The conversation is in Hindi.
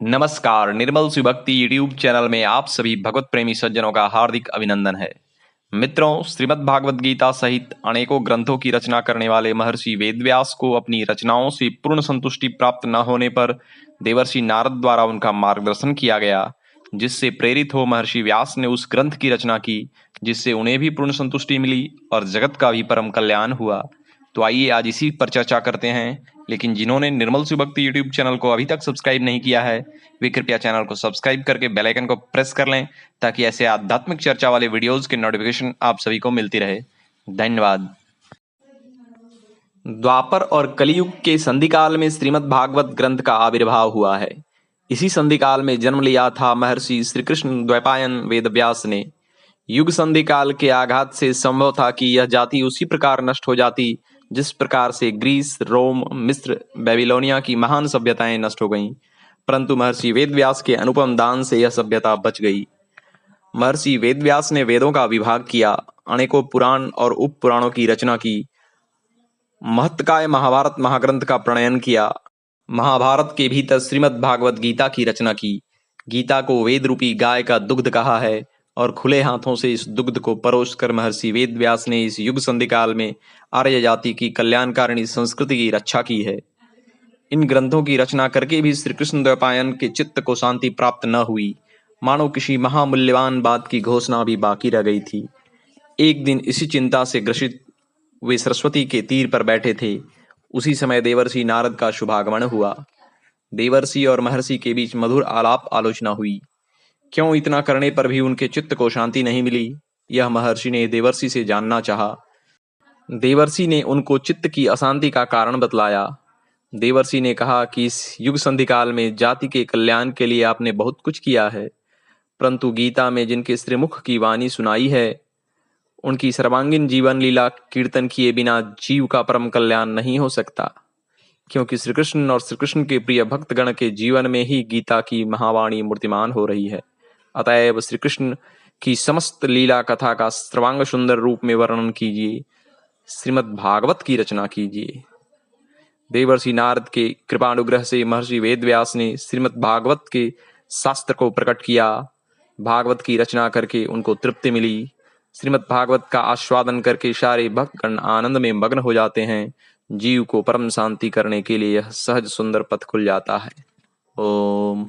नमस्कार, निर्मल सुभक्ति यूट्यूब चैनल में आप सभी भगवत प्रेमी सज्जनों का हार्दिक अभिनंदन है। मित्रों, श्रीमद् भागवत गीता सहित अनेकों ग्रंथों की रचना करने वाले महर्षि वेदव्यास को अपनी रचनाओं से पूर्ण संतुष्टि प्राप्त न होने पर देवर्षि नारद द्वारा उनका मार्गदर्शन किया गया, जिससे प्रेरित हो महर्षि व्यास ने उस ग्रंथ की रचना की, जिससे उन्हें भी पूर्ण संतुष्टि मिली और जगत का भी परम कल्याण हुआ। तो आइए आज इसी पर चर्चा करते हैं। लेकिन जिन्होंने निर्मल सुभक्ति यूट्यूब चैनल को अभी तक सब्सक्राइब नहीं किया है, वे कृपया चैनल को सब्सक्राइब करके बेल आइकन को प्रेस कर लें, ताकि ऐसे आध्यात्मिक चर्चा वाले वीडियोस के नोटिफिकेशन आप सभी को मिलती रहे। धन्यवाद। द्वापर और कलियुग के संधिकाल में श्रीमद् भागवत ग्रंथ का आविर्भाव हुआ है। इसी संधिकाल में जन्म लिया था महर्षि श्री कृष्ण द्वैपायन वेदव्यास ने। युग संधि काल के आघात से संभव था कि यह जाति उसी प्रकार नष्ट हो जाती जिस प्रकार से ग्रीस, रोम, मिस्र, बेबीलोनिया की महान सभ्यताएं नष्ट हो गईं, परंतु महर्षि वेदव्यास के अनुपम दान से यह सभ्यता बच गई। महर्षि वेदव्यास ने वेदों का विभाग किया, अनेकों पुराण और उप पुराणों की रचना की, महत्काय महाभारत महाग्रंथ का प्रणयन किया, महाभारत के भीतर श्रीमद् भागवत गीता की रचना की। गीता को वेद रूपी गाय का दुग्ध कहा है और खुले हाथों से इस दुग्ध को परोसकर महर्षि वेदव्यास ने इस युग संधि काल में आर्य जाति की कल्याणकारिणी संस्कृति की रक्षा की है। इन ग्रंथों की रचना करके भी श्री कृष्ण द्वैपायन के चित्त को शांति प्राप्त न हुई, मानो किसी महामूल्यवान बात की घोषणा भी बाकी रह गई थी। एक दिन इसी चिंता से ग्रसित वे सरस्वती के तीर पर बैठे थे। उसी समय देवर्षि नारद का शुभागमन हुआ। देवर्षि और महर्षि के बीच मधुर आलाप आलोचना हुई। क्यों इतना करने पर भी उनके चित्त को शांति नहीं मिली, यह महर्षि ने देवर्षि से जानना चाहा। देवर्षि ने उनको चित्त की अशांति का कारण बतलाया। देवर्षि ने कहा कि इस युग संधि काल में जाति के कल्याण के लिए आपने बहुत कुछ किया है, परंतु गीता में जिनके श्रीमुख की वाणी सुनाई है, उनकी सर्वांगीण जीवन लीला कीर्तन किए बिना जीव का परम कल्याण नहीं हो सकता, क्योंकि श्री कृष्ण और श्री कृष्ण के प्रिय भक्तगण के जीवन में ही गीता की महावाणी मूर्तिमान हो रही है। अतएव श्री कृष्ण की समस्त लीला कथा का सर्वांग सुंदर रूप में वर्णन कीजिए, श्रीमद् भागवत की रचना कीजिए। देवर्षि नारद के कृपानुग्रह से महर्षि वेदव्यास ने श्रीमद् भागवत के शास्त्र को प्रकट किया। भागवत की रचना करके उनको तृप्ति मिली। श्रीमद् भागवत का आस्वादन करके सारे भक्तगण आनंद में मग्न हो जाते हैं। जीव को परम शांति करने के लिए यह सहज सुंदर पथ खुल जाता है। ओम।